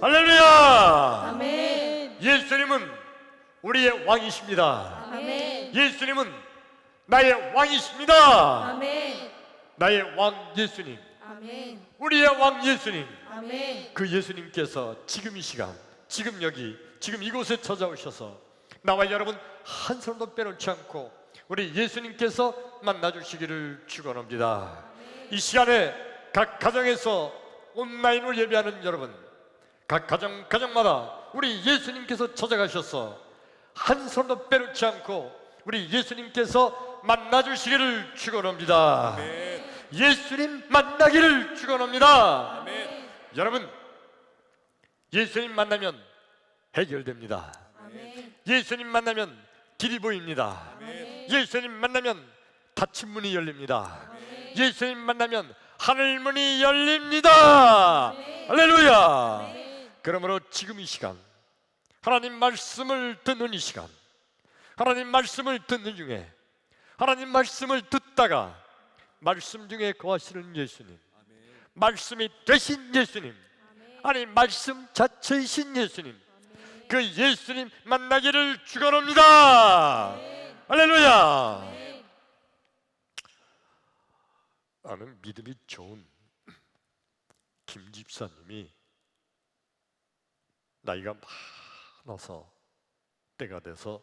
할렐루야! 아멘. 예수님은 우리의 왕이십니다. 아멘. 예수님은 나의 왕이십니다. 아멘. 나의 왕 예수님, 아멘. 우리의 왕 예수님, 아멘. 그 예수님께서 지금 이 시간, 지금 여기, 지금 이곳에 찾아오셔서 나와 여러분 한 사람도 빼놓지 않고 우리 예수님께서 만나주시기를 축원합니다. 이 시간에 각 가정에서 온라인으로 예배하는 여러분, 각 가정마다 우리 예수님께서 찾아가셔서 한 사람도 빼놓지 않고 우리 예수님께서 만나주시기를 축원합니다. 예수님 만나기를 축원합니다. 여러분, 예수님 만나면 해결됩니다. 아멘. 예수님 만나면 길이 보입니다. 아멘. 예수님 만나면 닫힌 문이 열립니다. 예수님 만나면 하늘 문이 열립니다. 할렐루야. 그러므로 지금 이 시간, 하나님 말씀을 듣는 이 시간, 하나님 말씀을 듣는 중에, 하나님 말씀을 듣다가 말씀 중에 거하시는 예수님, 말씀이 되신 예수님, 아니 말씀 자체이신 예수님, 그 예수님 만나기를 축원합니다. 할렐루야. 나는 믿음이 좋은 김 집사님이 나이가 많아서 때가 돼서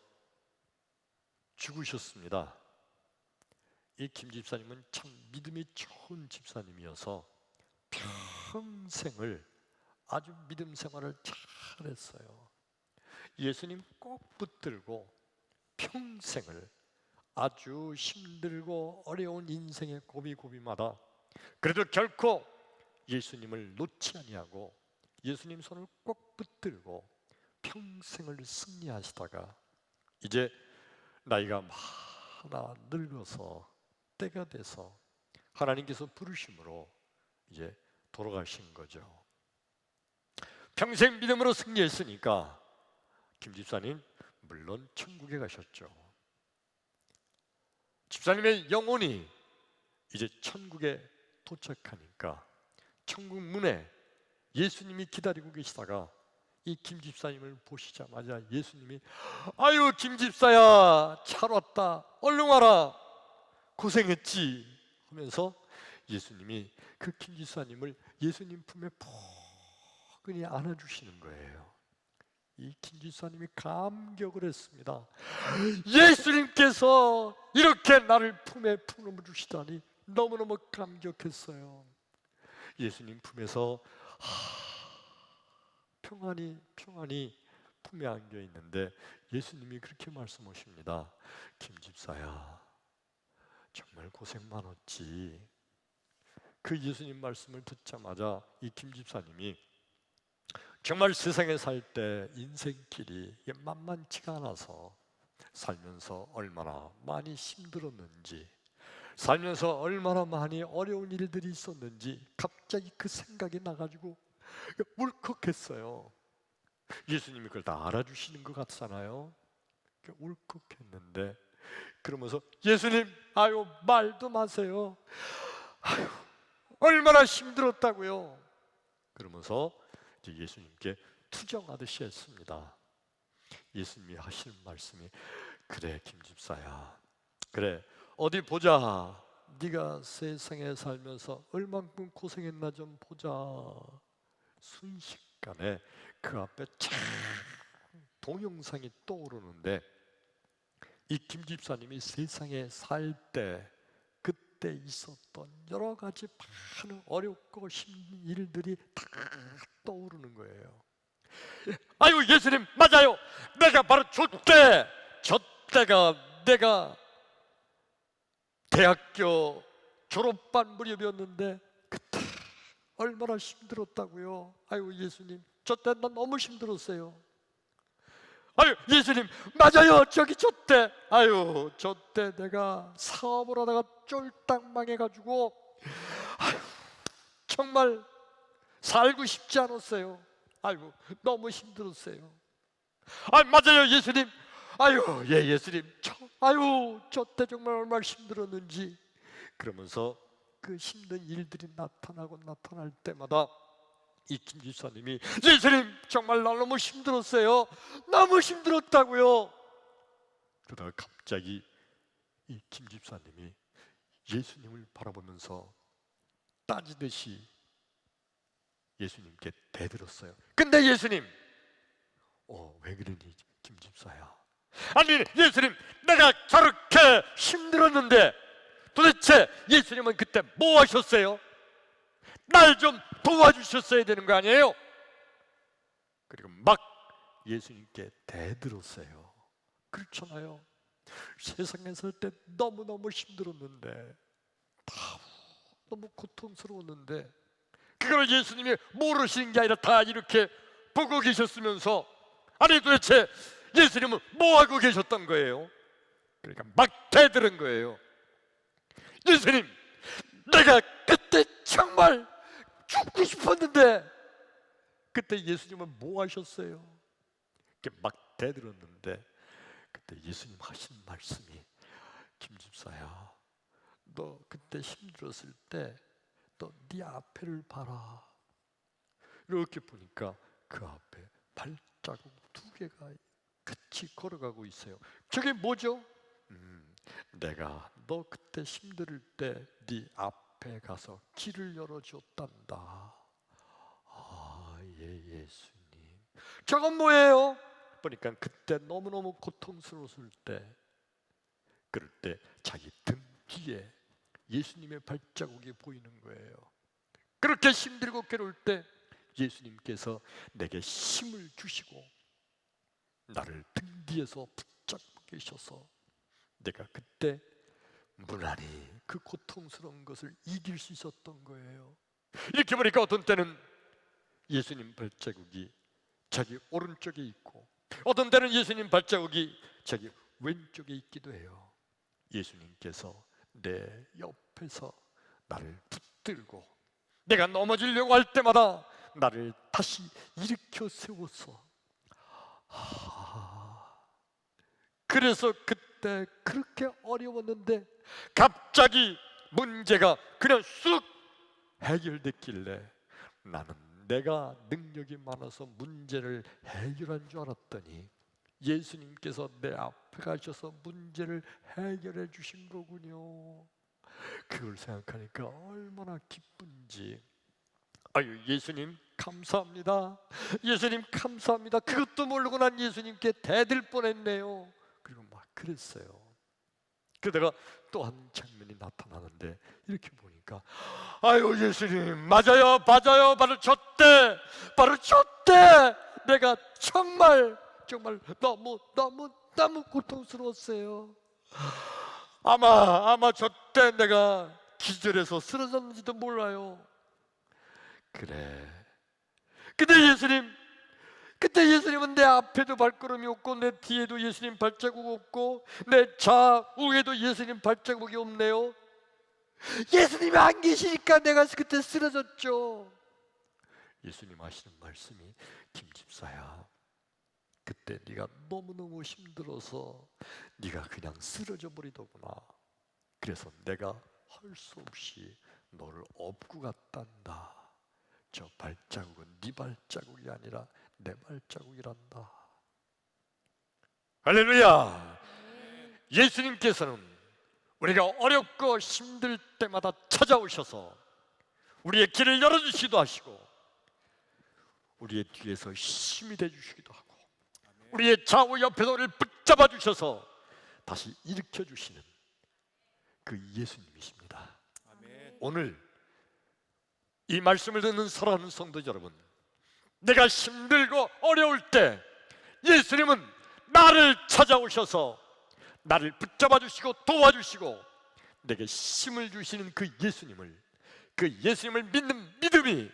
죽으셨습니다. 이 김 집사님은 참 믿음이 좋은 집사님이어서 평생을 아주 믿음 생활을 잘했어요. 예수님 꼭 붙들고 평생을 아주 힘들고 어려운 인생의 고비고비마다 그래도 결코 예수님을 놓지 아니하고 예수님 손을 꼭 붙들고 평생을 승리하시다가 이제 나이가 많아 늙어서 때가 돼서 하나님께서 부르심으로 이제 돌아가신 거죠. 평생 믿음으로 승리했으니까 김 집사님 물론 천국에 가셨죠. 집사님의 영혼이 이제 천국에 도착하니까 천국 문에 예수님이 기다리고 계시다가 이 김 집사님을 보시자마자 예수님이 아유 김 집사야 잘 왔다 얼른 와라 고생했지 하면서 예수님이 그 김 집사님을 예수님 품에 포근히 안아주시는 거예요. 이 김 집사님이 감격을 했습니다. 예수님께서 이렇게 나를 품에 품어주시다니 너무너무 감격했어요. 예수님 품에서 평안히 품에 안겨 있는데 예수님이 그렇게 말씀하십니다. 김 집사야 정말 고생 많았지. 그 예수님 말씀을 듣자마자 이 김 집사님이 정말 세상에 살 때 인생길이 만만치가 않아서 살면서 얼마나 많이 힘들었는지, 살면서 얼마나 많이 어려운 일들이 있었는지 갑자기 그 생각이 나가지고 울컥했어요. 예수님이 그걸 다 알아주시는 것 같잖아요. 울컥했는데 그러면서 예수님 아유 말도 마세요. 아유 얼마나 힘들었다고요. 그러면서 이제 예수님께 투정하듯이 했습니다. 예수님이 하시는 말씀이 그래 김 집사야 그래 어디 보자. 네가 세상에 살면서 얼만큼 고생했나 좀 보자. 순식간에 그 앞에 참 동영상이 떠오르는데 이 김 집사님이 세상에 살 때 그때 있었던 여러 가지 많은 어렵고 힘든 일들이 다 떠오르는 거예요. 아유 예수님 맞아요. 내가 바로 저때가 내가 대학교 졸업반 무렵이었는데 그때 얼마나 힘들었다고요. 아유 예수님 저때 난 너무 힘들었어요. 아유 예수님 맞아요. 저기 저때 아유 저때 내가 사업을 하다가 쫄딱 망해가지고 아유 정말 살고 싶지 않았어요. 아이고 너무 힘들었어요. 아 맞아요 예수님. 아유 예 예수님 아유 저때 정말 얼마나 힘들었는지. 그러면서 그 힘든 일들이 나타날 때마다 이 김 집사님이 예수님 정말 나 너무 힘들었어요. 너무 힘들었다고요. 그러다가 갑자기 이 김 집사님이 예수님을 바라보면서 따지듯이 예수님께 대들었어요. 근데 예수님, 왜 그러니 김 집사야? 아니 예수님, 내가 저렇게 힘들었는데 도대체 예수님은 그때 뭐 하셨어요? 날 좀 도와주셨어야 되는 거 아니에요? 그리고 막 예수님께 대들었어요. 그렇잖아요. 세상에 살 때 너무너무 힘들었는데, 너무 고통스러웠는데, 그걸 예수님이 모르시는 게 아니라 다 이렇게 보고 계셨으면서, 아니 도대체 예수님은 뭐 하고 계셨던 거예요? 그러니까 막 대들은 거예요. 예수님, 내가 그때 정말 죽고 싶었는데 그때 예수님은 뭐 하셨어요? 이렇게 막 대들었는데 그때 예수님 하신 말씀이, 김 집사야, 너 그때 힘들었을 때 너 네 앞에를 봐라. 이렇게 보니까 그 앞에 발자국 2개가 같이 걸어가고 있어요. 저게 뭐죠? 내가 너 그때 힘들 때 네 앞에 가서 길을 열어줬단다. 예수님. 저건 뭐예요? 보니까 그때 너무너무 고통스러웠을 때, 그럴 때 자기 등 뒤에 예수님의 발자국이 보이는 거예요. 그렇게 힘들고 괴로울 때 예수님께서 내게 힘을 주시고 나를 등 뒤에서 붙잡고 계셔서 내가 그때 무난히 그 고통스러운 것을 이길 수 있었던 거예요. 이렇게 보니까 어떤 때는 예수님 발자국이 자기 오른쪽에 있고, 어떤 때는 예수님 발자국이 자기 왼쪽에 있기도 해요. 예수님께서 내 옆에서 나를 붙들고 내가 넘어지려고 할 때마다 나를 다시 일으켜 세워서, 그래서 그때 그렇게 어려웠는데 갑자기 문제가 그냥 쑥 해결됐길래 나는 내가 능력이 많아서 문제를 해결한 줄 알았더니 예수님께서 내 앞에 가셔서 문제를 해결해 주신 거군요. 그걸 생각하니까 얼마나 기쁜지. 아유, 예수님 감사합니다. 예수님 감사합니다. 그것도 모르고 난 예수님께 대들 뻔했네요. 그리고 막 그랬어요. 그러다가 또 한 장면이 나타나는데 이렇게 보니까, 아유 예수님, 맞아요 바로 저때 내가 정말 너무 고통스러웠어요. 아마 저때 내가 기절해서 쓰러졌는지도 몰라요. 그래. 근데 예수님은 내 앞에도 발걸음이 없고 내 뒤에도 예수님 발자국 없고 내 좌우에도 예수님 발자국이 없네요. 예수님이 안 계시니까 내가 그때 쓰러졌죠. 예수님 하시는 말씀이, 김 집사야, 그때 네가 너무너무 힘들어서 네가 그냥 쓰러져 버리더구나. 그래서 내가 할 수 없이 너를 업고 갔단다. 저 발자국은 네 발자국이 아니라 내 발자국이란다. 할렐루야. 예수님께서는 우리가 어렵고 힘들 때마다 찾아오셔서 우리의 길을 열어주시기도 하시고 우리의 뒤에서 힘이 되주시기도 하고 우리의 좌우 옆에서 우리를 붙잡아 주셔서 다시 일으켜 주시는 그 예수님이십니다. 오늘 이 말씀을 듣는 사랑하는 성도 여러분, 내가 힘들고 어려울 때 예수님은 나를 찾아오셔서 나를 붙잡아 주시고 도와주시고 내게 힘을 주시는 그 예수님을 믿는 믿음이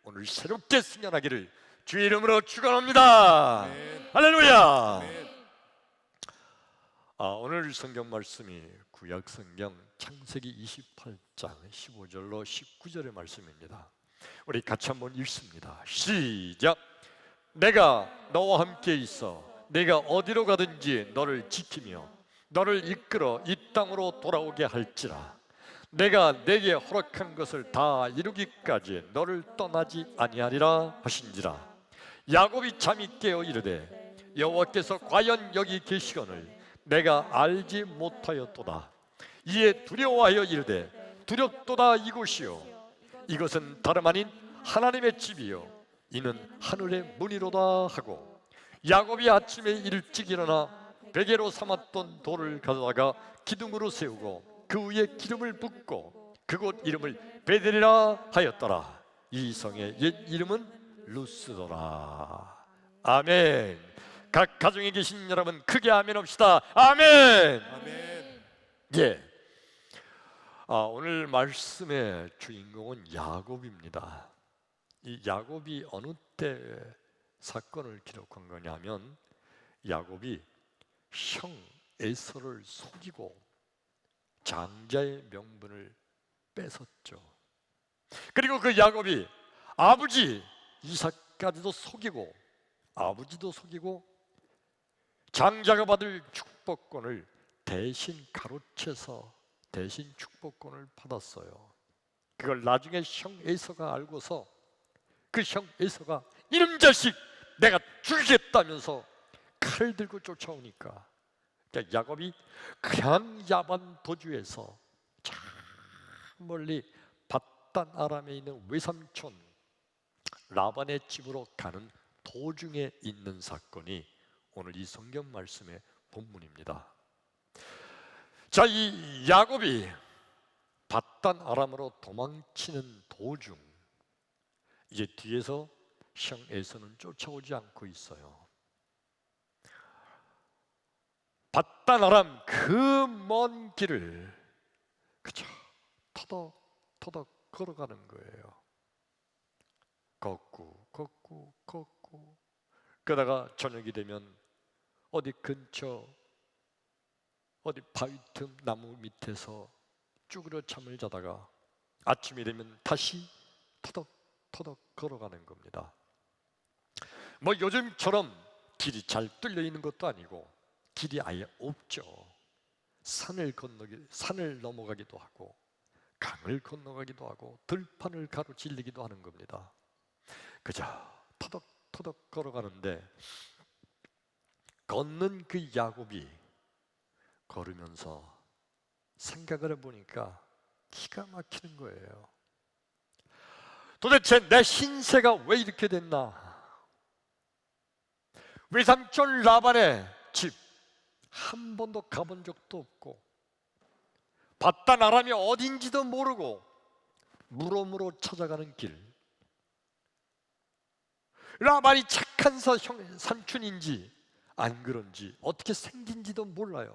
오늘 새롭게 승연하기를 주의 이름으로 축원합니다. 할렐루야. 오늘 성경 말씀이 구약 성경 창세기 28장 15절로 19절의 말씀입니다. 우리 같이 한번 읽습니다. 시작. 내가 너와 함께 있어 내가 어디로 가든지 너를 지키며 너를 이끌어 이 땅으로 돌아오게 할지라. 내가 내게 허락한 것을 다 이루기까지 너를 떠나지 아니하리라 하신지라. 야곱이 잠이 깨어 이르되 여호와께서 과연 여기 계시거늘 내가 알지 못하였도다. 이에 두려워하여 이르되 두렵도다. 이곳이요 이것은 다름 아닌 하나님의 집이요 이는 하늘의 문이로다 하고, 야곱이 아침에 일찍 일어나 베개로 삼았던 돌을 가져다가 기둥으로 세우고 그 위에 기름을 붓고 그곳 이름을 베델이라 하였더라. 이 성의 옛 이름은 루스더라. 아멘. 각 가정에 계신 여러분 크게 아멘 합시다. 아멘. 아멘. 예. 오늘 말씀의 주인공은 야곱입니다. 이 야곱이 어느 때 사건을 기록한 거냐면, 야곱이 형 에서를 속이고 장자의 명분을 뺏었죠. 그리고 그 야곱이 아버지 이삭까지도 속이고, 아버지도 속이고 장자가 받을 축복권을 대신 가로채서 대신 축복권을 받았어요. 그걸 나중에 형 에서가 알고서 그 형 에서가 이놈 자식 내가 죽이겠다면서 칼 들고 쫓아오니까, 그러니까 야곱이 그냥 야반 도주에서 저 멀리 밧단 아람에 있는 외삼촌 라반의 집으로 가는 도중에 있는 사건이 오늘 이 성경 말씀의 본문입니다. 자, 이 야곱이 밧단 아람으로 도망치는 도중 이제 뒤에서 형 에서는 쫓아오지 않고 있어요. 밧단 아람 그 먼 길을 그저 터덕터덕 걸어가는 거예요. 걷고 그러다가 저녁이 되면 어디 근처 어디 바위 틈 나무 밑에서 쭈그려 잠을 자다가 아침이 되면 다시 터덕터덕 걸어가는 겁니다. 뭐 요즘처럼 길이 잘 뚫려 있는 것도 아니고 길이 아예 없죠. 산을 넘어가기도 하고 강을 건너가기도 하고 들판을 가로질리기도 하는 겁니다. 그저 터덕터덕 걸어가는데, 걷는 그 야곱이 걸으면서 생각을 해보니까 기가 막히는 거예요. 도대체 내 신세가 왜 이렇게 됐나? 외삼촌 라반의 집 한 번도 가본 적도 없고, 밧단 아람이 어딘지도 모르고 물음으로 찾아가는 길, 라반이 착한 삼촌인지 안 그런지 어떻게 생긴지도 몰라요.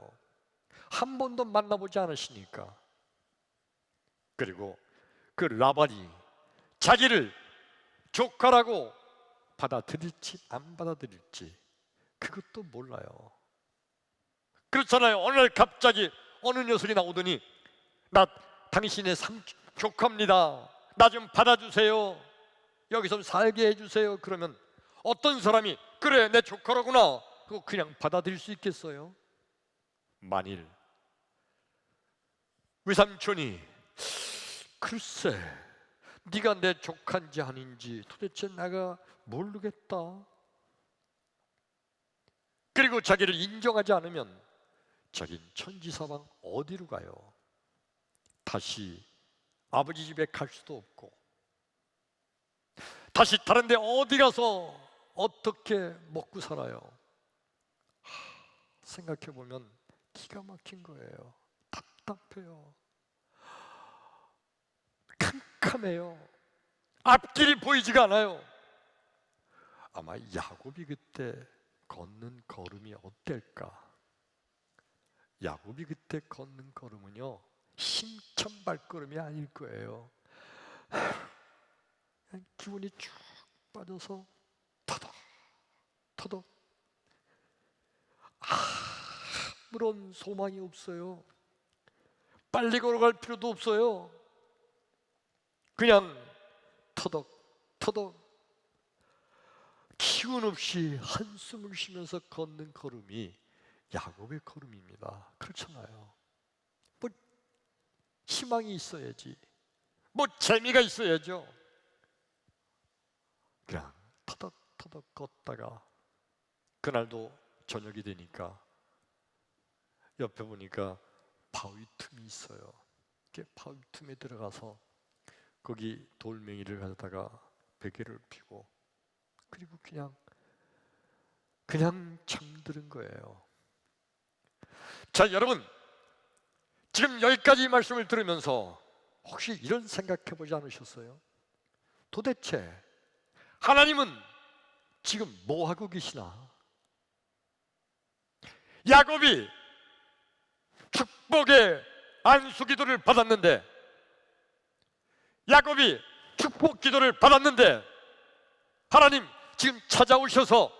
한 번도 만나보지 않으시니까. 그리고 그 라반이 자기를 조카라고 받아들일지 안 받아들일지 그것도 몰라요. 그렇잖아요. 어느 날 갑자기 어느 녀석이 나오더니 나 당신의 조카입니다. 나 좀 받아주세요. 여기서 살게 해주세요. 그러면 어떤 사람이 그래 내 조카로구나 그거 그냥 받아들일 수 있겠어요? 만일 외삼촌이 글쎄 네가 내 조카인지 아닌지 도대체 내가 모르겠다, 그리고 자기를 인정하지 않으면 자긴 천지사방 어디로 가요? 다시 아버지 집에 갈 수도 없고 다시 다른 데 어디 가서 어떻게 먹고 살아요? 생각해보면 기가 막힌 거예요. 답답해요. 캄캄해요. 앞길이 보이지가 않아요. 아마 야곱이 그때 걷는 걸음이 어떨까? 야곱이 그때 걷는 걸음은요 힘찬 발걸음이 아닐 거예요. 그냥 기분이 쭉 빠져서 터덕 아무런 소망이 없어요. 빨리 걸어갈 필요도 없어요. 그냥 터덕 기운 없이 한숨을 쉬면서 걷는 걸음이 야곱의 걸음입니다. 그렇잖아요. 뭐 희망이 있어야지. 뭐 재미가 있어야죠. 그냥 터덕터덕 걷다가 그날도 저녁이 되니까 옆에 보니까 바위 틈이 있어요. 바위 틈에 들어가서 거기 돌멩이를 가져다가 베개를 피고 그리고 그냥 잠드는 거예요. 자, 여러분, 지금 여기까지 말씀을 들으면서 혹시 이런 생각해 보지 않으셨어요? 도대체 하나님은 지금 뭐 하고 계시나? 야곱이 축복의 안수 기도를 받았는데, 야곱이 축복 기도를 받았는데, 하나님 지금 찾아오셔서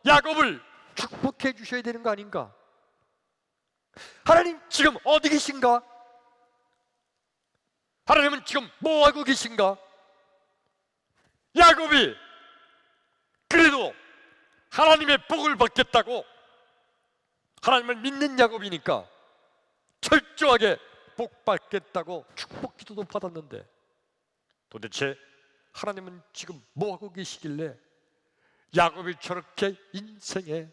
야곱을 축복해 주셔야 되는 거 아닌가? 하나님 지금 어디 계신가? 하나님은 지금 뭐 하고 계신가? 야곱이 그래도 하나님의 복을 받겠다고, 하나님을 믿는 야곱이니까 철저하게 복 받겠다고 축복 기도도 받았는데, 도대체 하나님은 지금 뭐 하고 계시길래 야곱이 저렇게 인생의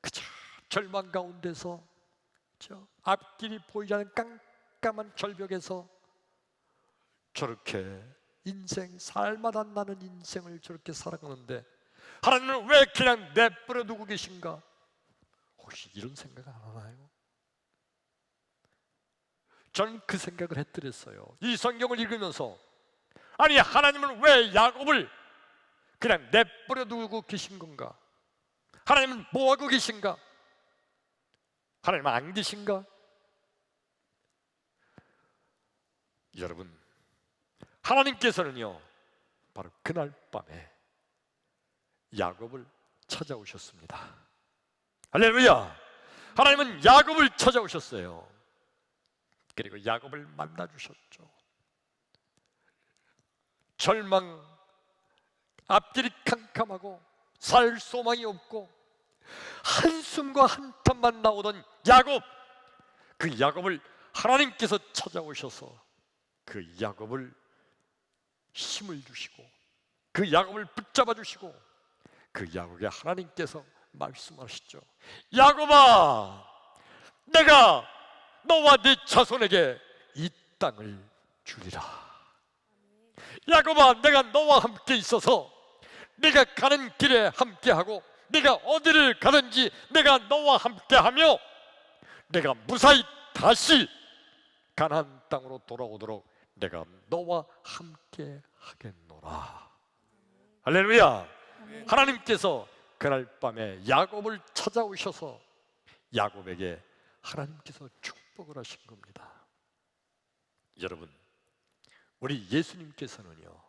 그저 절망 가운데서 저 앞길이 보이지 않는 깜깜한 절벽에서 저렇게 인생 살마다 나는 인생을 저렇게 살아가는데 하나님은 왜 그냥 내버려 두고 계신가? 혹시 이런 생각 안 하나요? 저는 그 생각을 했더랬어요. 이 성경을 읽으면서, 아니 하나님은 왜 야곱을 그냥 내버려 두고 계신 건가? 하나님은 뭐 하고 계신가? 하나님은 안 계신가? 여러분, 하나님께서는요 바로 그날 밤에 야곱을 찾아오셨습니다. 할렐루야! 하나님은 야곱을 찾아오셨어요. 그리고 야곱을 만나 주셨죠. 절망, 앞길이 캄캄하고 살 소망이 없고 한숨과 한탄만 나오던 야곱, 그 야곱을 하나님께서 찾아오셔서 그 야곱을 힘을 주시고 그 야곱을 붙잡아 주시고 그 야곱에게 하나님께서 말씀하시죠. 야곱아, 내가 너와 네 자손에게 이 땅을 주리라. 야곱아, 내가 너와 함께 있어서 네가 가는 길에 함께하고 네가 어디를 가든지 내가 너와 함께하며 내가 무사히 다시 가나안 땅으로 돌아오도록 내가 너와 함께 하겠노라. 할렐루야. 하나님께서 그날 밤에 야곱을 찾아오셔서 야곱에게 하나님께서 축복을 하신 겁니다. 여러분, 우리 예수님께서는요,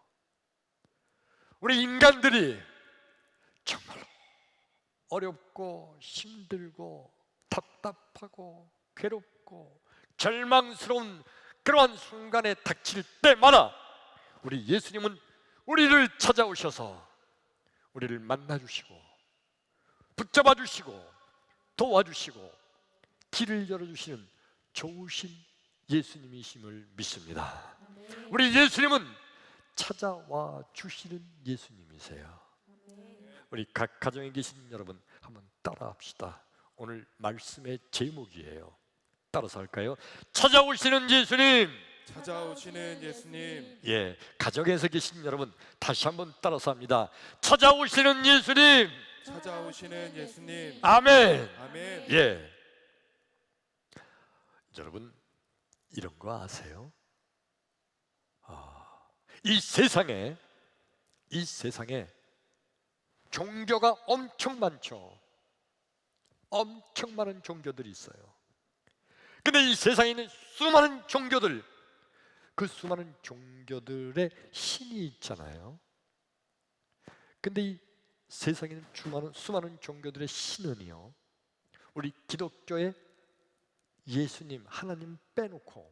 우리 인간들이 정말로 어렵고 힘들고 답답하고 괴롭고 절망스러운 그러한 순간에 닥칠 때마다 우리 예수님은 우리를 찾아오셔서 우리를 만나주시고 붙잡아 주시고 도와주시고 길을 열어주시는 좋으신 예수님이심을 믿습니다. 우리 예수님은 찾아와 주시는 예수님이세요. 우리 각 가정에 계신 여러분 한번 따라합시다. 오늘 말씀의 제목이에요. 따라서 할까요? 찾아오시는 예수님. 찾아오시는 예수님. 예, 가정에서 계신 여러분 다시 한번 따라서 합니다. 찾아오시는 예수님. 찾아오시는 예수님. 아멘. 아멘. 예. 여러분 이런 거 아세요? 이 세상에 종교가 엄청 많죠. 엄청 많은 종교들이 있어요. 근데 이 세상에 있는 수많은 종교들, 그 수많은 종교들의 신이 있잖아요. 근데 이 세상에 있는 수많은 종교들의 신은요, 우리 기독교의 예수님, 하나님 빼놓고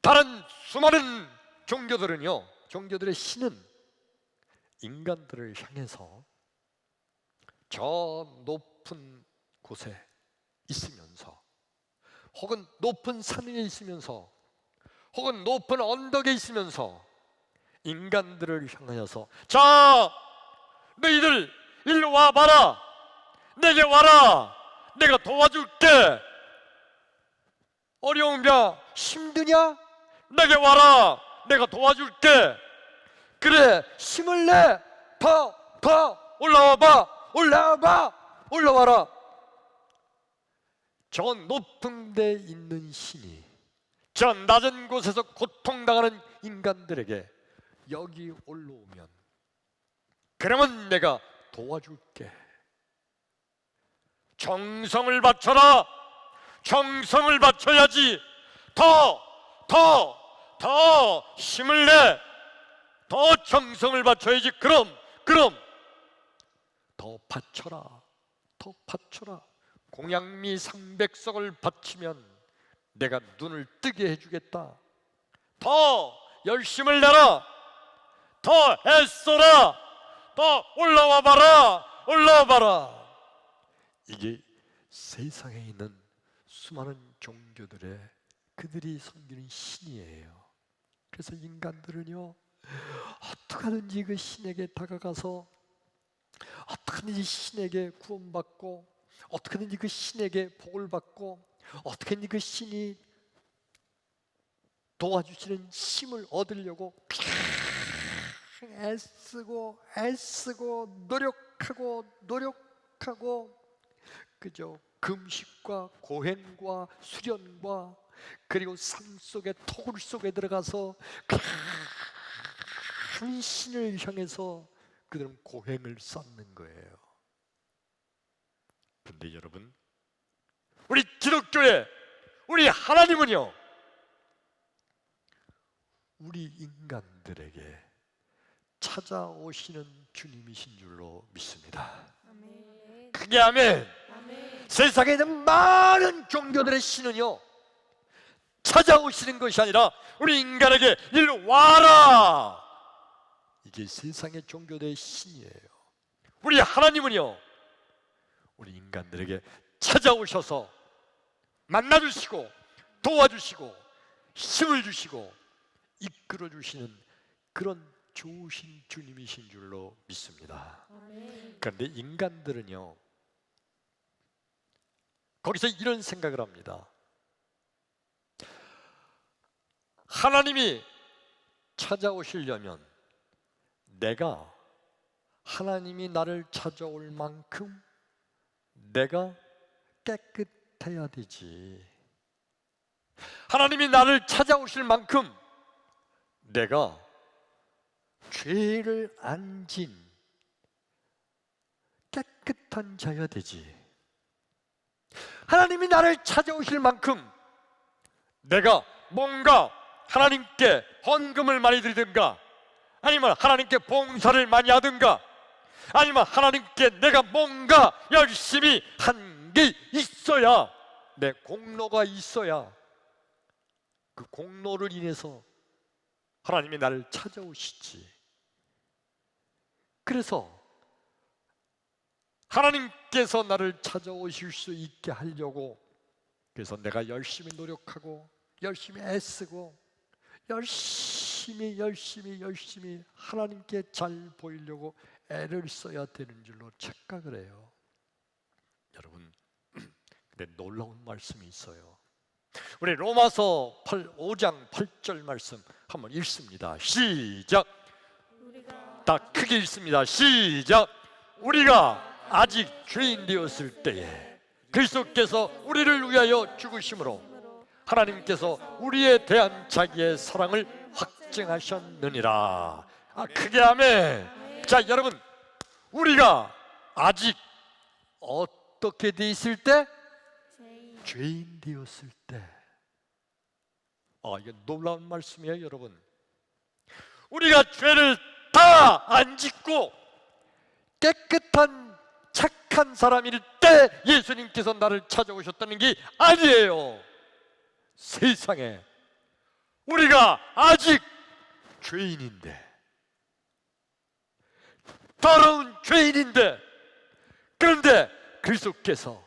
다른 수많은 종교들은요, 종교들의 신은 인간들을 향해서 저 높은 곳에 있으면서 혹은 높은 산 위에 있으면서 혹은 높은 언덕에 있으면서 인간들을 향하여서 자, 너희들 일로 와봐라, 내게 와라, 내가 도와줄게. 어려우냐, 힘드냐, 내게 와라, 내가 도와줄게. 그래, 힘을 내, 더 올라와봐, 올라와라. 저 높은 데 있는 신이 저 낮은 곳에서 고통당하는 인간들에게 여기 올라오면 그러면 내가 도와줄게. 정성을 바쳐라. 정성을 바쳐야지. 더 힘을 내. 더 정성을 바쳐야지. 그럼 더 바쳐라. 공양미 상백석을 바치면 내가 눈을 뜨게 해주겠다. 더 열심을 내라. 더 애써라. 더 올라와봐라. 이게 세상에 있는 수많은 종교들의 그들이 섬기는 신이에요. 그래서 인간들은요, 어떻게든지 그 신에게 다가가서 어떻게든지 신에게 구원받고 어떻게든지 그 신에게 복을 받고 어떻게든지 그 신이 도와주시는 힘을 얻으려고 애쓰고 노력하고 그저 금식과 고행과 수련과 그리고 산속에 토굴 속에 들어가서 큰 신을 향해서 그들은 고행을 쌓는 거예요. 그런데 여러분, 우리 기독교의 우리 하나님은요, 우리 인간들에게 찾아오시는 주님이신 줄로 믿습니다. 아멘. 크게 아멘. 아멘. 세상에 있는 많은 종교들의 신은요, 찾아오시는 것이 아니라 우리 인간에게 일로 와라, 이게 세상의 종교들의 신이에요. 우리 하나님은요, 우리 인간들에게 찾아오셔서 만나주시고 도와주시고 힘을 주시고 이끌어 주시는 그런 좋으신 주님이신 줄로 믿습니다. 아멘. 그런데 인간들은요, 거기서 이런 생각을 합니다. 하나님이 찾아오시려면 내가 하나님이 나를 찾아올 만큼 내가 깨끗해야 되지. 하나님이 나를 찾아오실 만큼 내가 죄를 안 진 깨끗한 자여야 되지. 하나님이 나를 찾아오실 만큼 내가 뭔가 하나님께 헌금을 많이 드리든가, 아니면 하나님께 봉사를 많이 하든가, 아니면 하나님께 내가 뭔가 열심히 한 게 있어야, 내 공로가 있어야 그 공로를 인해서 하나님이 나를 찾아오시지. 그래서 하나님께서 나를 찾아오실 수 있게 하려고, 그래서 내가 열심히 노력하고 열심히 애쓰고 열심히 하나님께 잘 보이려고 애를 써야 되는 줄로 착각을 해요. 여러분, 근데 놀라운 말씀이 있어요. 우리 로마서 5장 8절 말씀 한번 읽습니다. 시작. 다 크게 읽습니다. 시작. 우리가 아직 죄인 되었을 때에 그리스도께서 우리를 위하여 죽으심으로 하나님께서 우리에 대한 자기의 사랑을 확증하셨느니라. 크게 아멘. 자, 여러분, 우리가 아직 어떻게 돼 있을 때? 죄인 되었을 때. 이게 놀라운 말씀이에요, 여러분. 우리가 죄를 다 안 짓고 깨끗한 착한 사람일 때 예수님께서 나를 찾아오셨다는 게 아니에요. 세상에 우리가 아직 죄인인데, 더러운 죄인인데, 그런데 그리스도께서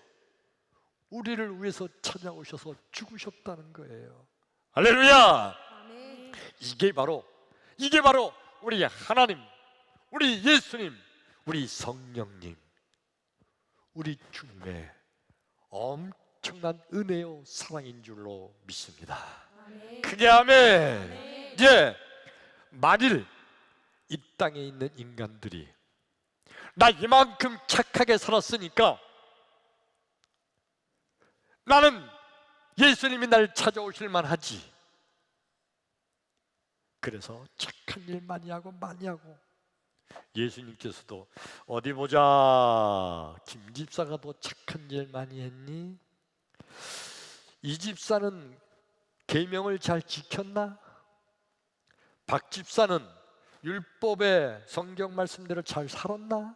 우리를 위해서 찾아오셔서 죽으셨다는 거예요. 할렐루야! 아멘. 이게 바로 우리 하나님, 우리 예수님, 우리 성령님, 우리 주님의 엄청난 은혜요 사랑인 줄로 믿습니다. 아멘. 크게 아멘. 예, 만일 이 땅에 있는 인간들이 나 이만큼 착하게 살았으니까 나는 예수님이 날 찾아오실 만하지. 그래서 착한 일 많이 하고 예수님께서도 어디 보자, 김 집사가 더 착한 일 많이 했니? 이 집사는 계명을 잘 지켰나? 박 집사는 율법의 성경 말씀대로 잘 살았나?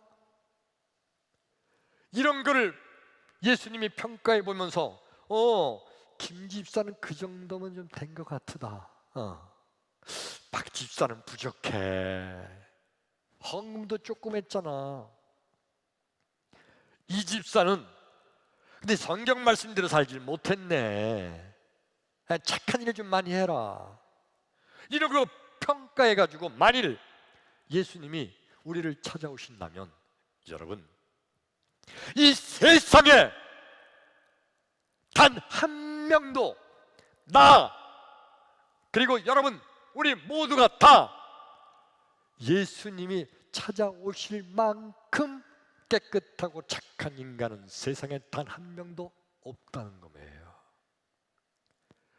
이런 거를 예수님이 평가해 보면서 김 집사는 그 정도면 좀 된 것 같으다. 박 집사는 부족해. 헌금도 조금 했잖아. 이 집사는 근데 성경 말씀대로 살질 못했네. 착한 일 좀 많이 해라. 이런 거 평가해가지고 만일 예수님이 우리를 찾아오신다면 여러분, 이 세상에 단 한 명도 나 그리고 여러분 우리 모두가 다 예수님이 찾아오실 만큼 깨끗하고 착한 인간은 세상에 단 한 명도 없다는 거예요.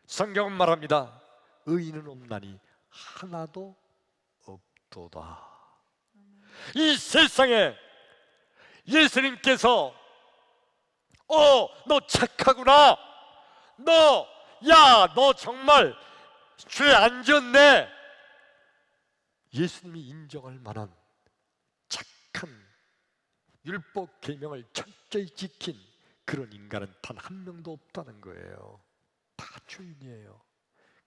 성경은 말합니다. 의인은 없나니 하나도 없도다. 이 세상에 예수님께서 너 착하구나. 너 정말 죄 안 지었네. 예수님이 인정할 만한 착한 율법 계명을 철저히 지킨 그런 인간은 단 한 명도 없다는 거예요. 다 죄인이에요.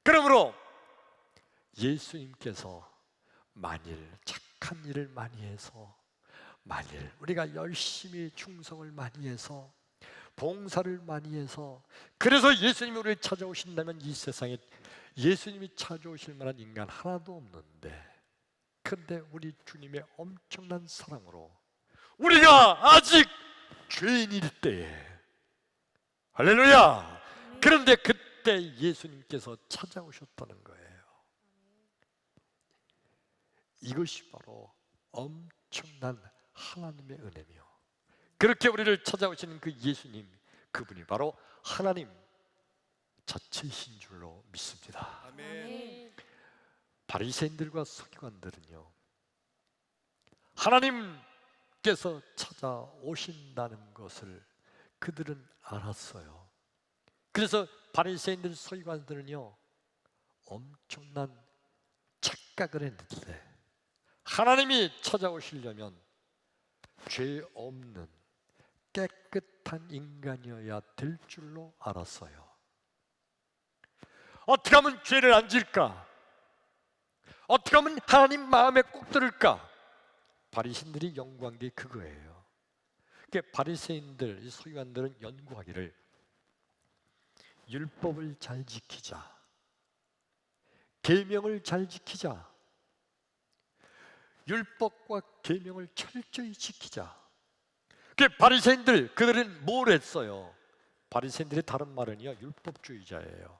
그러므로 예수님께서 만일 착한 일을 많이 해서, 만일 우리가 열심히 충성을 많이 해서, 봉사를 많이 해서, 그래서 예수님이 우리를 찾아오신다면 이 세상에 예수님이 찾아오실 만한 인간 하나도 없는데, 그런데 우리 주님의 엄청난 사랑으로 우리가 아직 죄인일 때에, 할렐루야! 그런데 그때 예수님께서 찾아오셨다는 거예요. 이것이 바로 엄청난 하나님의 은혜며, 그렇게 우리를 찾아오시는 그 예수님, 그분이 바로 하나님 자체이신 줄로 믿습니다. 아멘. 아멘. 바리새인들과 서기관들은요, 하나님께서 찾아오신다는 것을 그들은 알았어요. 그래서 바리새인들, 서기관들은요 엄청난 착각을 했는데, 하나님이 찾아오시려면 죄 없는 깨끗한 인간이어야 될 줄로 알았어요. 어떻게 하면 죄를 안 질까? 어떻게 하면 하나님 마음에 꼭 들을까? 바리새인들이 연구한 게 그거예요. 그러니까 바리새인들, 이 서기관들은 연구하기를 율법을 잘 지키자, 계명을 잘 지키자, 율법과 계명을 철저히 지키자. 그 바리새인들, 그들은 뭘 했어요? 바리새인들의 다른 말은요 율법주의자예요.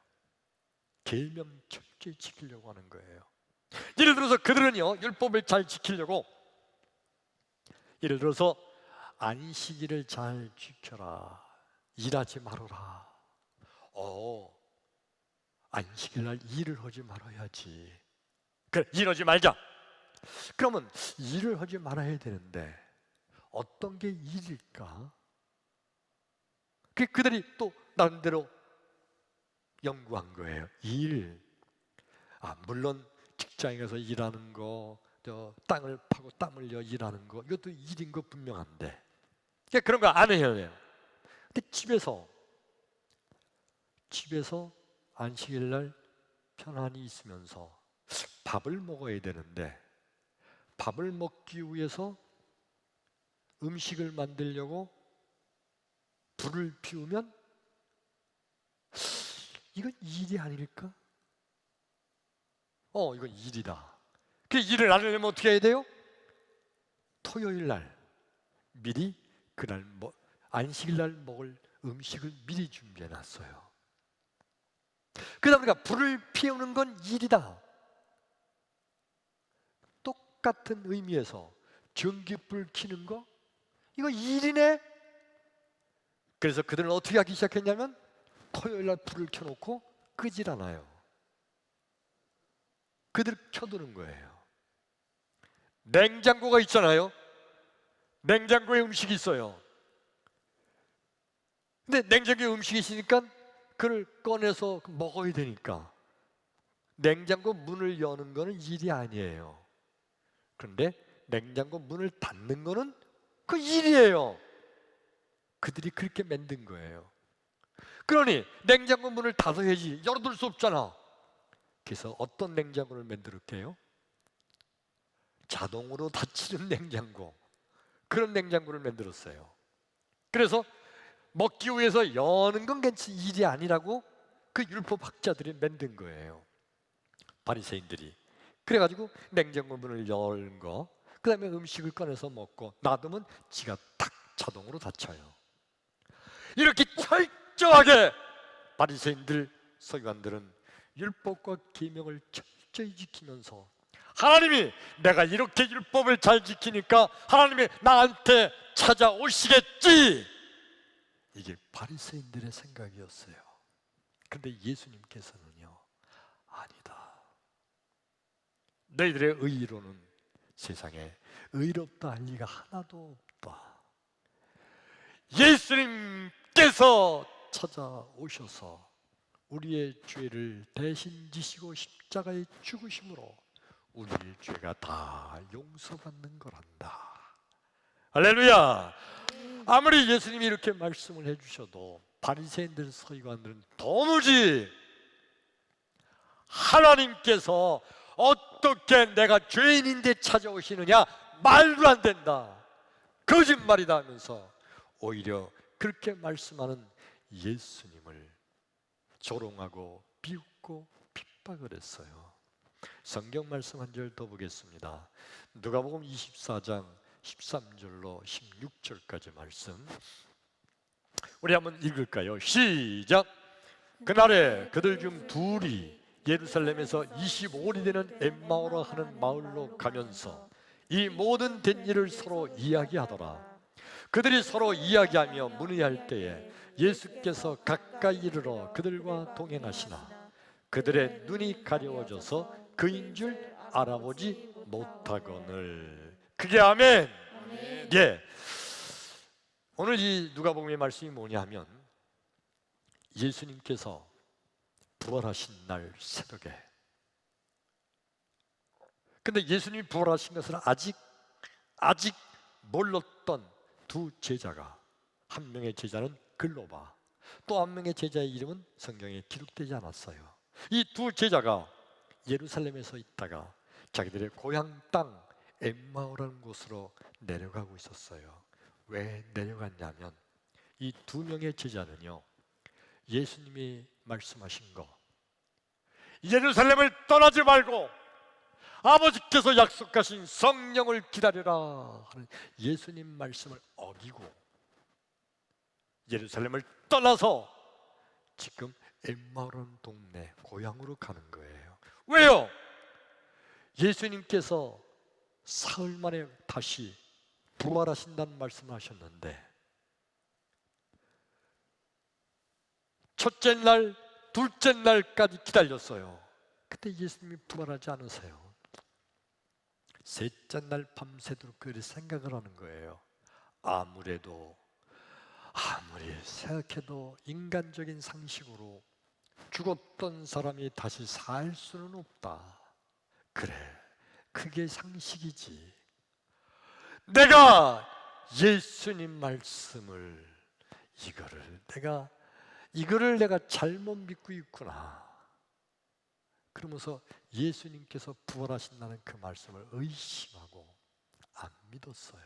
계명 철저히 지키려고 하는 거예요. 예를 들어서 그들은요 율법을 잘 지키려고, 예를 들어서 안식일을 잘 지켜라, 일하지 말아라. 안식일 날 일을 하지 말아야지. 그래, 일하지 말자. 그러면 일을 하지 말아야 되는데 어떤 게 일일까? 그들이 또 나름대로 연구한 거예요. 일. 물론 직장에 가서 일하는 거, 땅을 파고 땀 흘려 일하는 거, 이것도 일인 거 분명한데 그런 거 안 해야 돼요. 근데 집에서 안식일 날 편안히 있으면서 밥을 먹어야 되는데, 밥을 먹기 위해서 음식을 만들려고 불을 피우면 이건 일이 아닐까? 이건 일이다. 그 일을 알려면 어떻게 해야 돼요? 토요일 날 미리 그날 안식일 날 먹을 음식을 미리 준비해 놨어요. 그러다 보니까 불을 피우는 건 일이다. 똑같은 의미에서 전기불 켜는 거 이거 일이네. 그래서 그들은 어떻게 하기 시작했냐면 토요일 날 불을 켜놓고 끄질 않아요. 그들 켜두는 거예요. 냉장고가 있잖아요. 냉장고에 음식이 있어요. 근데 냉장고에 음식이 있으니까 그걸 꺼내서 먹어야 되니까 냉장고 문을 여는 거는 일이 아니에요. 그런데 냉장고 문을 닫는 거는 그 일이에요. 그들이 그렇게 만든 거예요. 그러니 냉장고 문을 닫아야지 열어둘 수 없잖아. 그래서 어떤 냉장고를 만들었게요? 자동으로 닫히는 냉장고, 그런 냉장고를 만들었어요. 그래서 먹기 위해서 여는 건 괜찮지 일이 아니라고 그 율법 학자들이 만든 거예요. 바리새인들이. 그래가지고 냉장고 문을 열는 거, 그 다음에 음식을 꺼내서 먹고 놔두면 지가 탁 자동으로 닫혀요. 이렇게 철저하게 바리새인들, 서기관들은 율법과 계명을 철저히 지키면서 하나님이 내가 이렇게 율법을 잘 지키니까 하나님이 나한테 찾아오시겠지, 이게 바리새인들의 생각이었어요. 그런데 예수님께서는요, 아니다. 너희들의 의로는 세상에 의롭다 할 리가 하나도 없다. 예수님께서 찾아오셔서 우리의 죄를 대신 지시고 십자가에 죽으심으로 우리의 죄가 다 용서받는 거란다. 할렐루야. 아무리 예수님이 이렇게 말씀을 해주셔도 바리새인들, 서기관들은 도무지 하나님께서 어떻게 내가 죄인인데 찾아오시느냐, 말도 안 된다, 거짓말이다 하면서 오히려 그렇게 말씀하는 예수님을 조롱하고 비웃고 핍박을 했어요. 성경 말씀 한 절 더 보겠습니다. 누가복음 24장 13절로 16절까지 말씀 우리 한번 읽을까요? 시작. 그날에 그들 중 둘이 예루살렘에서 25里되는 엠마오라 하는 마을로 가면서 이 모든 된 일을 서로 이야기하더라. 그들이 서로 이야기하며 문의할 때에 예수께서 가까이 이르러 그들과 동행하시나 그들의 눈이 가려워져서 그인 줄 알아보지 못하거늘. 그게 아멘. 예. 오늘 이 누가복음의 말씀이 뭐냐 하면 예수님께서 부활하신 날 새벽에, 근데 예수님이 부활하신 것을 아직 몰랐던 두 제자가, 한 명의 제자는 글로바, 또 한 명의 제자의 이름은 성경에 기록되지 않았어요. 이 두 제자가 예루살렘에서 있다가 자기들의 고향 땅 엠마오라는 곳으로 내려가고 있었어요. 왜 내려갔냐면 이 두 명의 제자는요, 예수님이 말씀하신 거, 예루살렘을 떠나지 말고 아버지께서 약속하신 성령을 기다려라 하는 예수님 말씀을 어기고 예루살렘을 떠나서 지금 엠마오라는 동네 고향으로 가는 거예요. 왜요? 예수님께서 사흘 만에 다시 부활하신다는 말씀을 하셨는데 첫째 날, 둘째 날까지 기다렸어요. 그때 예수님이 부활하지 않으세요. 셋째 날 밤새도록 그를 생각을 하는 거예요. 아무리 생각해도 인간적인 상식으로 죽었던 사람이 다시 살 수는 없다. 그래, 그게 상식이지. 내가 예수님 말씀을 이거를 내가 잘못 믿고 있구나. 그러면서 예수님께서 부활하신다는 그 말씀을 의심하고 안 믿었어요.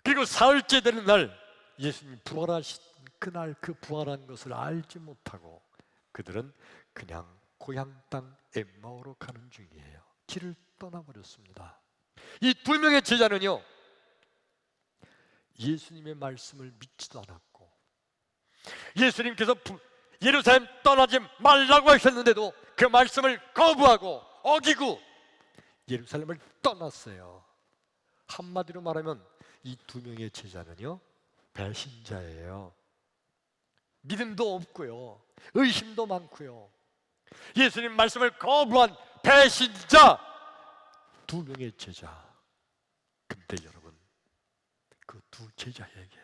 그리고 사흘째 되는 날 예수님이 부활하신 그날 그 부활한 것을 알지 못하고 그들은 그냥 고향 땅 엠마오로 가는 중이에요. 길을 떠나버렸습니다. 이 두 명의 제자는요, 예수님의 말씀을 믿지도 않았고, 예수님께서 예루살렘 떠나지 말라고 하셨는데도 그 말씀을 거부하고 어기고 예루살렘을 떠났어요. 한마디로 말하면 이 두 명의 제자는요, 배신자예요. 믿음도 없고요, 의심도 많고요. 예수님 말씀을 거부한 배신자 두 명의 제자. 근데 여러분, 그 두 제자에게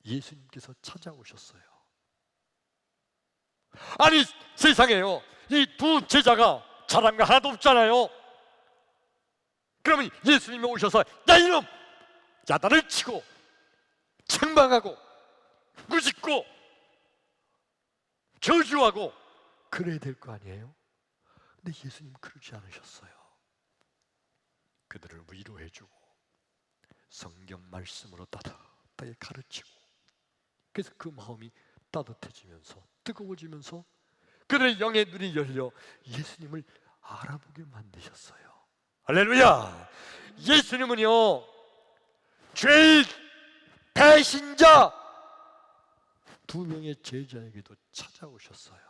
예수님께서 찾아오셨어요. 아니 세상에요, 이 두 제자가 잘한 거 하나도 없잖아요. 그러면 예수님이 오셔서 야 이놈, 야단을 치고 책망하고 꾸짖고 저주하고 그래야 될 거 아니에요? 근데 예수님 그러지 않으셨어요. 그들을 위로해주고 성경 말씀으로 따뜻하게 가르치고, 그래서 그 마음이 따뜻해지면서 뜨거워지면서 그들의 영의 눈이 열려 예수님을 알아보게 만드셨어요. 할렐루야! 예수님은요, 죄인, 배신자 두 명의 제자에게도 찾아오셨어요.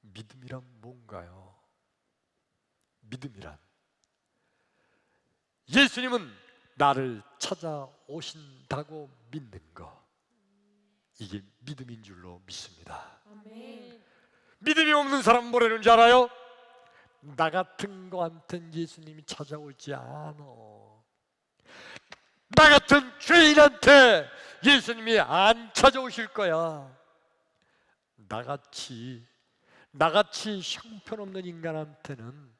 믿음이란 뭔가요? 믿음이란, 예수님은 나를 찾아오신다고 믿는 거, 이게 믿음인 줄로 믿습니다. 아멘. 믿음이 없는 사람은 뭐라는 줄 알아요? 나 같은 거한텐 예수님이 찾아오지 않아. 나 같은 죄인한테 예수님이 안 찾아오실 거야. 나같이 형편없는 인간한테는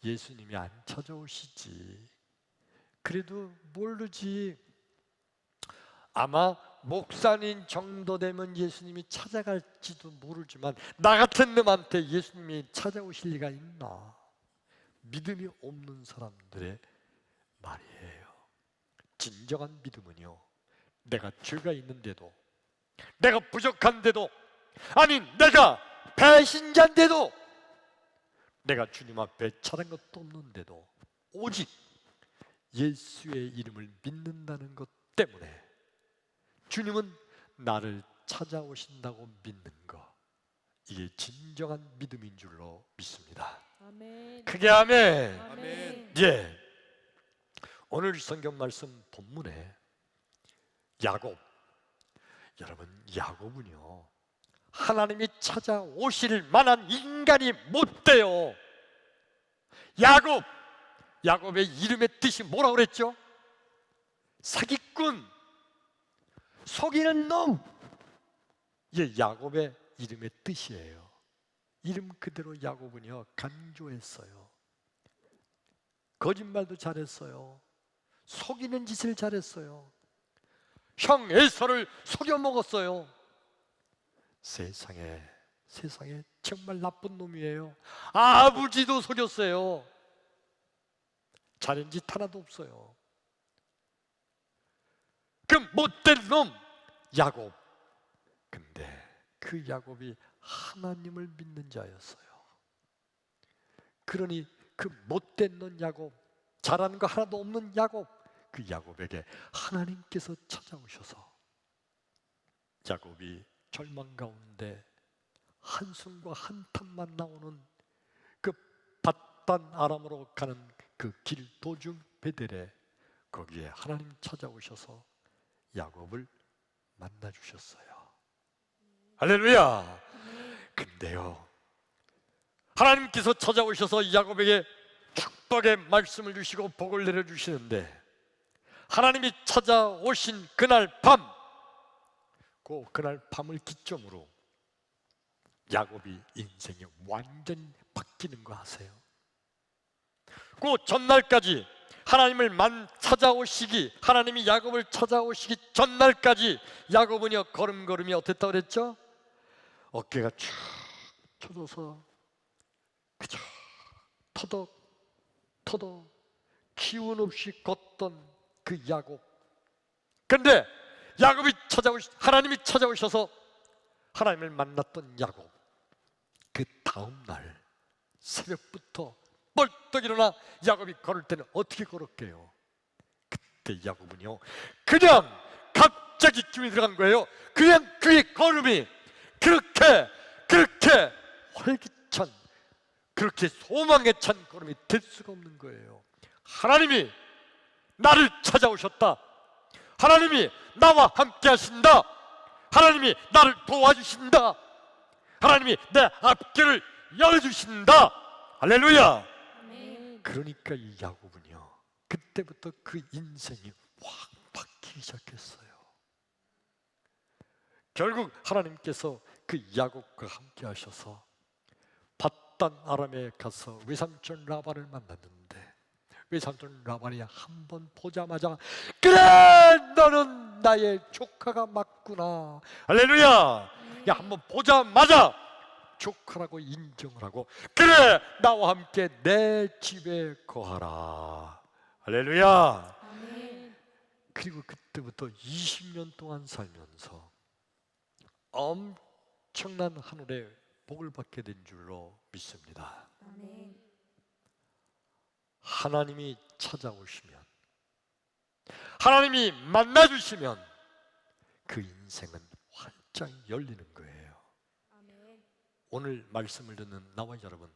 예수님이 안 찾아오시지. 그래도 모르지, 아마 목사님 정도 되면 예수님이 찾아갈지도 모르지만 나 같은 놈한테 예수님이 찾아오실 리가 있나? 믿음이 없는 사람들의 말이에요. 진정한 믿음은요, 내가 죄가 있는데도, 내가 부족한데도, 아니 내가 배신자인데도, 내가 주님 앞에 잘한 것도 없는데도 오직 예수의 이름을 믿는다는 것 때문에 주님은 나를 찾아오신다고 믿는 것, 이게 진정한 믿음인 줄로 믿습니다. 아멘. 크게 아멘. 아멘. 예. 오늘 성경 말씀 본문에 야곱, 여러분 야곱은요, 하나님이 찾아오실 만한 인간이 못 돼요. 야곱의 이름의 뜻이 뭐라고 그랬죠? 사기꾼, 속이는 놈. 이게 야곱의 이름의 뜻이에요. 이름 그대로 야곱은요, 간교했어요. 거짓말도 잘했어요. 속이는 짓을 잘했어요. 형 에서를 속여 먹었어요. 세상에 정말 나쁜 놈이에요. 아버지도 속였어요. 잘한 짓 하나도 없어요. 그 못된 놈 야곱. 근데 그 야곱이 하나님을 믿는 자였어요. 그러니 그 못된 놈 야곱, 잘하는 거 하나도 없는 야곱, 그 야곱에게 하나님께서 찾아오셔서 야곱이 절망 가운데 한숨과 한탄만 나오는 그 밧단 아람으로 가는 그 길 도중 베델에, 거기에 하나님 찾아오셔서 야곱을 만나 주셨어요. 할렐루야. 근데요, 하나님께서 찾아오셔서 야곱에게 축복의 말씀을 주시고 복을 내려주시는데, 하나님이 찾아오신 그날 밤, 그날 밤을 기점으로 야곱이 인생이 완전히 바뀌는 거 아세요? 그 전날까지 하나님이 야곱을 찾아오시기 전날까지 야곱은요, 걸음걸음이 어땠다고 그랬죠? 어깨가 쭉 펴져서 그저 터덕 기운 없이 걷던 그 야곱. 그런데 하나님이 찾아오셔서 하나님을 만났던 야곱, 그 다음 날 새벽부터 벌떡 일어나 야곱이 걸을 때는 어떻게 걸었게요? 그때 야곱은요, 그냥 갑자기 기운이 들어간 거예요. 그냥 그의 걸음이 그렇게 활기찬, 그렇게 소망에 찬 걸음이 될 수가 없는 거예요. 하나님이 나를 찾아오셨다. 하나님이 나와 함께 하신다. 하나님이 나를 도와주신다. 하나님이 내 앞길을 열어주신다. 할렐루야. 아멘. 그러니까 이 야곱은요, 그때부터 그 인생이 확 바뀌기 시작했어요. 결국 하나님께서 그 야곱과 함께 하셔서 밧단 아람에 가서 외삼촌 라반을 만났는데, 외삼촌 라반이 한 번 보자마자 그래, 너는 나의 조카가 맞구나. 할렐루야. 야, 한번 보자마자 조카라고 인정을 하고, 그래, 나와 함께 내 집에 거하라. 할렐루야. 아멘. 그리고 그때부터 20년 동안 살면서 엄청난 하늘의 복을 받게 된 줄로 믿습니다. 아멘. 하나님이 찾아오시면, 하나님이 만나주시면 그 인생은 활짝 열리는 거예요. 아멘. 오늘 말씀을 듣는 나와 여러분,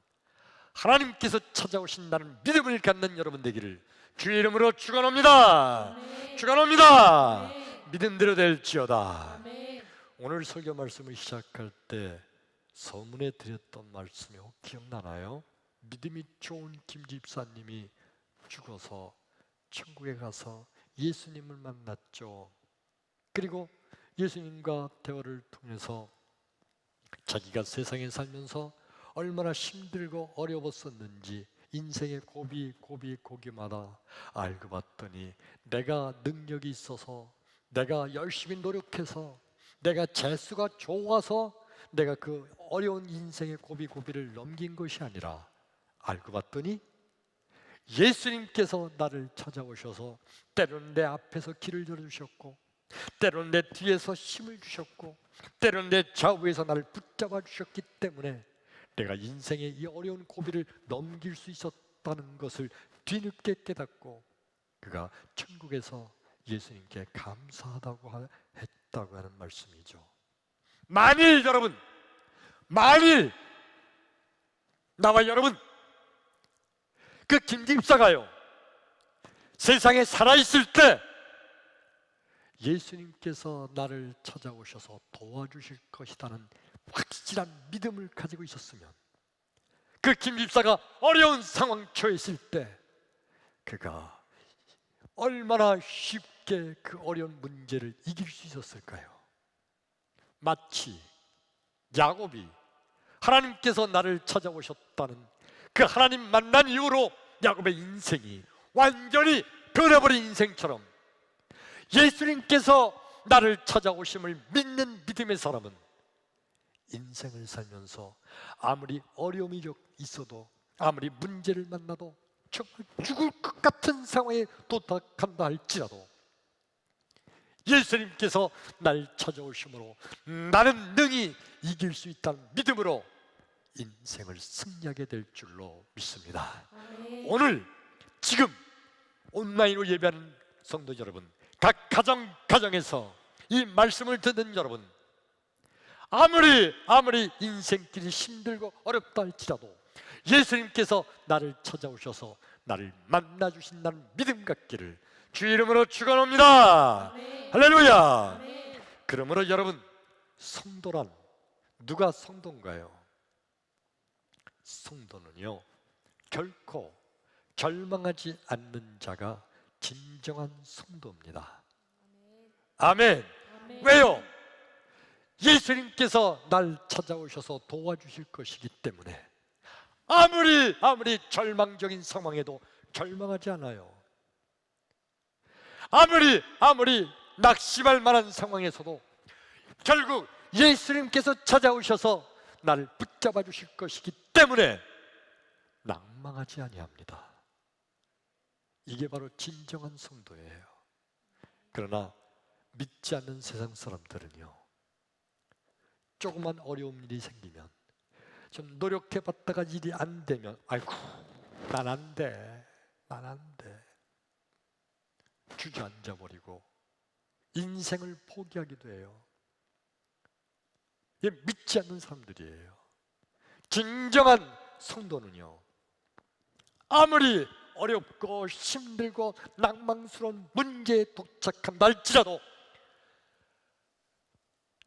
하나님께서 찾아오신다는 믿음을 갖는 여러분 되기를 주의 이름으로 축원합니다. 아멘. 축원합니다. 아멘. 믿음대로 될지어다. 아멘. 오늘 설교 말씀을 시작할 때 서문에 드렸던 말씀이 혹 기억나나요? 믿음이 좋은 김 집사님이 죽어서 천국에 가서 예수님을 만났죠. 그리고 예수님과 대화를 통해서 자기가 세상에 살면서 얼마나 힘들고 어려웠었는지 인생의 고비마다 알고 봤더니, 내가 능력이 있어서, 내가 열심히 노력해서, 내가 재수가 좋아서 내가 그 어려운 인생의 고비를 넘긴 것이 아니라, 알고 봤더니 예수님께서 나를 찾아오셔서 때로는 내 앞에서 길을 열어주셨고, 때로는 내 뒤에서 힘을 주셨고, 때로는 내 좌우에서 나를 붙잡아 주셨기 때문에 내가 인생의 이 어려운 고비를 넘길 수 있었다는 것을 뒤늦게 깨닫고, 그가 천국에서 예수님께 감사하다고 했다고 하는 말씀이죠. 만일 여러분, 만일 나와 여러분, 그 김집사가요 세상에 살아있을 때 예수님께서 나를 찾아오셔서 도와주실 것이라는 확실한 믿음을 가지고 있었으면, 그 김집사가 어려운 상황 처했을 때 그가 얼마나 쉽게 그 어려운 문제를 이길 수 있었을까요? 마치 야곱이 하나님께서 나를 찾아오셨다는 그 하나님 만난 이후로 야곱의 인생이 완전히 변해버린 인생처럼, 예수님께서 나를 찾아오심을 믿는 믿음의 사람은 인생을 살면서 아무리 어려움이 있어도, 아무리 문제를 만나도, 정말 죽을 것 같은 상황에 도착한다 할지라도 예수님께서 날 찾아오심으로 나는 능히 이길 수 있다는 믿음으로 인생을 승리하게 될 줄로 믿습니다. 아멘. 오늘 지금 온라인으로 예배하는 성도 여러분, 각 가정에서 이 말씀을 듣는 여러분, 아무리 인생길이 힘들고 어렵다 할지라도 예수님께서 나를 찾아오셔서 나를 만나주신다는 믿음 갖기를 주의 이름으로 축원합니다. 아멘. 할렐루야. 아멘. 그러므로 여러분, 성도란 누가 성도인가요? 성도는요, 결코 절망하지 않는 자가 진정한 성도입니다. 아멘. 아멘. 왜요? 예수님께서 날 찾아오셔서 도와주실 것이기 때문에 아무리 절망적인 상황에도 절망하지 않아요. 아무리 낙심할 만한 상황에서도 결국 예수님께서 찾아오셔서 나를 붙잡아 주실 것이기 때문에 낭망하지 아니합니다. 이게 바로 진정한 성도예요. 그러나 믿지 않는 세상 사람들은요, 조그만 어려운 일이 생기면, 좀 노력해봤다가 일이 안 되면, 아이고, 난 안 돼, 난 안 돼. 주저앉아버리고 인생을 포기하기도 해요. 이게 믿지 않는 사람들이에요. 진정한 성도는요, 아무리 어렵고 힘들고 낭망스러운 문제에 도착한다 할지라도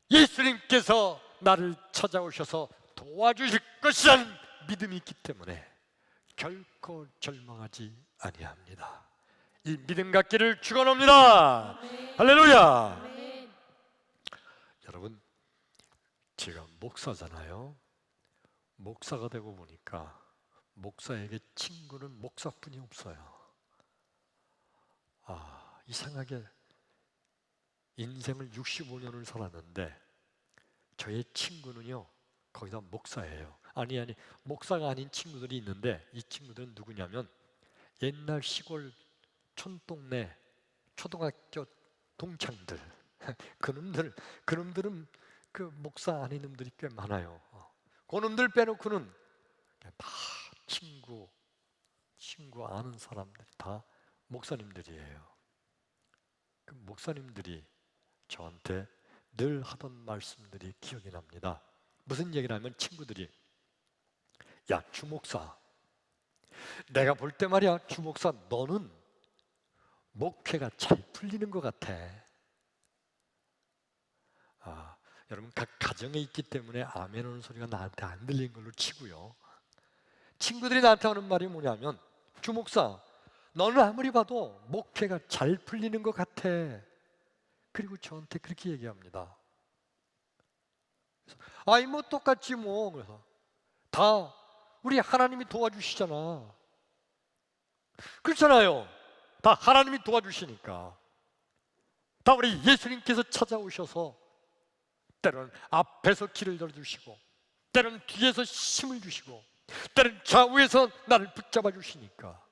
예수님께서 나를 찾아오셔서 도와주실 것이라는 믿음이 있기 때문에 결코 절망하지 아니합니다. 이 믿음 갖기를 축원합니다. 할렐루야. 아멘. 여러분, 제가 목사잖아요. 목사가 되고 보니까 목사에게 친구는 목사뿐이 없어요. 이상하게 인생을 65년을 살았는데 저의 친구는요, 거의 다 목사예요. 아니, 목사가 아닌 친구들이 있는데 이 친구들은 누구냐면 옛날 시골 촌동네 초등학교 동창들. 그놈들은 그 목사 아닌 놈들이 꽤 많아요. 그놈들 빼놓고는 다 친구 아는 사람들 다 목사님들이에요. 그 목사님들이 저한테 늘 하던 말씀들이 기억이 납니다. 무슨 얘기를 하면 친구들이, 야, 주목사, 내가 볼 때 말이야, 주목사, 너는 목회가 잘 풀리는 것 같아. 여러분, 각 가정에 있기 때문에 아멘 하는 소리가 나한테 안 들리는 걸로 치고요, 친구들이 나한테 하는 말이 뭐냐면, 주목사, 너는 아무리 봐도 목회가 잘 풀리는 것 같아. 그리고 저한테 그렇게 얘기합니다. 아이, 뭐 똑같지 뭐. 그래서 다 우리 하나님이 도와주시잖아. 그렇잖아요. 다 하나님이 도와주시니까. 다 우리 예수님께서 찾아오셔서 때로는 앞에서 길을 열어주시고, 때로는 뒤에서 힘을 주시고, 때로는 좌우에서 나를 붙잡아 주시니까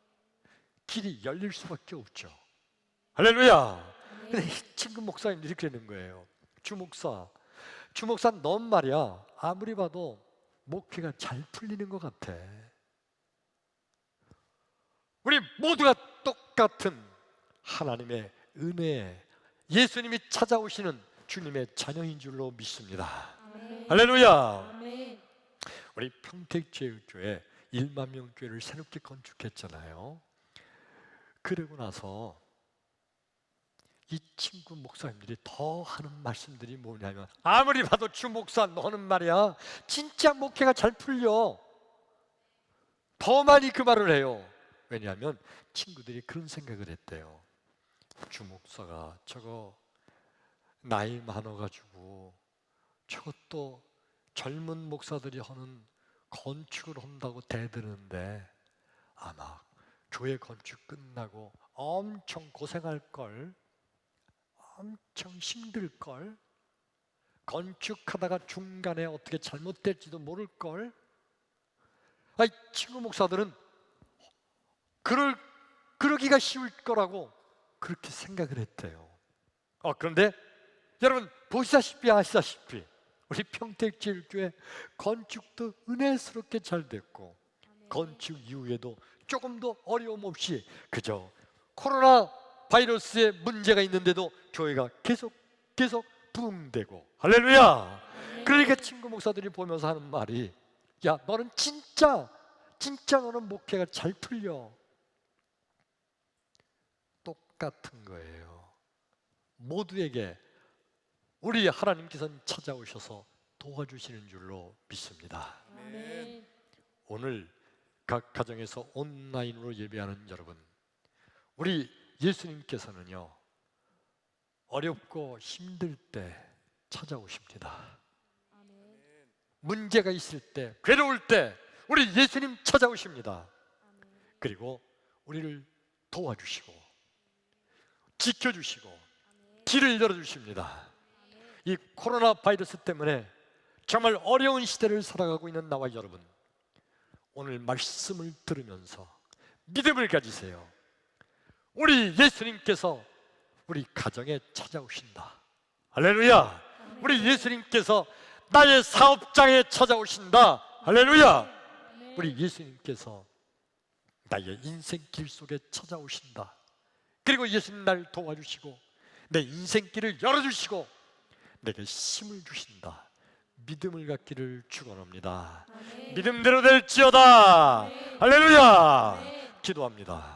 길이 열릴 수밖에 없죠. 할렐루야. 근데 이 친구 목사님들이 그러는 거예요. 주목사, 넌 말이야, 아무리 봐도 목회가 잘 풀리는 것 같아. 우리 모두가 똑같은 하나님의 은혜에 예수님이 찾아오시는 주님의 자녀인 줄로 믿습니다. 아멘. 할렐루야. 아멘. 우리 평택제일교회 1만 명 교회를 새롭게 건축했잖아요. 그러고 나서 이 친구 목사님들이 더 하는 말씀들이 뭐냐면, 아무리 봐도 주 목사, 너는 말이야 진짜 목회가 잘 풀려. 더 많이 그 말을 해요. 왜냐하면 친구들이 그런 생각을 했대요. 주 목사가 저거 나이 많아가지고 저것도 젊은 목사들이 하는 건축을 한다고 대드는데 아마 교회 건축 끝나고 엄청 고생할걸, 엄청 힘들걸, 건축하다가 중간에 어떻게 잘못될지도 모를걸. 이 친구 목사들은 그러기가 쉬울 거라고 그렇게 생각을 했대요. 그런데 여러분 보시다시피 아시다시피 우리 평택제일교회 건축도 은혜스럽게 잘 됐고, 건축 이후에도 조금도 어려움 없이, 그저 코로나 바이러스에 문제가 있는데도 교회가 계속 부흥되고, 할렐루야. 그러니까 친구 목사들이 보면서 하는 말이, 야, 너는 진짜 너는 목회가 잘 풀려. 똑같은 거예요. 모두에게 우리 하나님께서는 찾아오셔서 도와주시는 줄로 믿습니다. 아멘. 오늘 각 가정에서 온라인으로 예배하는 여러분, 우리 예수님께서는요, 어렵고 힘들 때 찾아오십니다. 아멘. 문제가 있을 때, 괴로울 때 우리 예수님 찾아오십니다. 아멘. 그리고 우리를 도와주시고 지켜주시고 길을 열어주십니다. 이 코로나 바이러스 때문에 정말 어려운 시대를 살아가고 있는 나와 여러분, 오늘 말씀을 들으면서 믿음을 가지세요. 우리 예수님께서 우리 가정에 찾아오신다. 할렐루야. 우리 예수님께서 나의 사업장에 찾아오신다. 할렐루야. 우리 예수님께서 나의 인생길 속에 찾아오신다. 그리고 예수님 날 도와주시고 내 인생길을 열어주시고 내게 힘을 주신다. 믿음을 갖기를 축원합니다. 믿음대로 될지어다. 할렐루야. 기도합니다.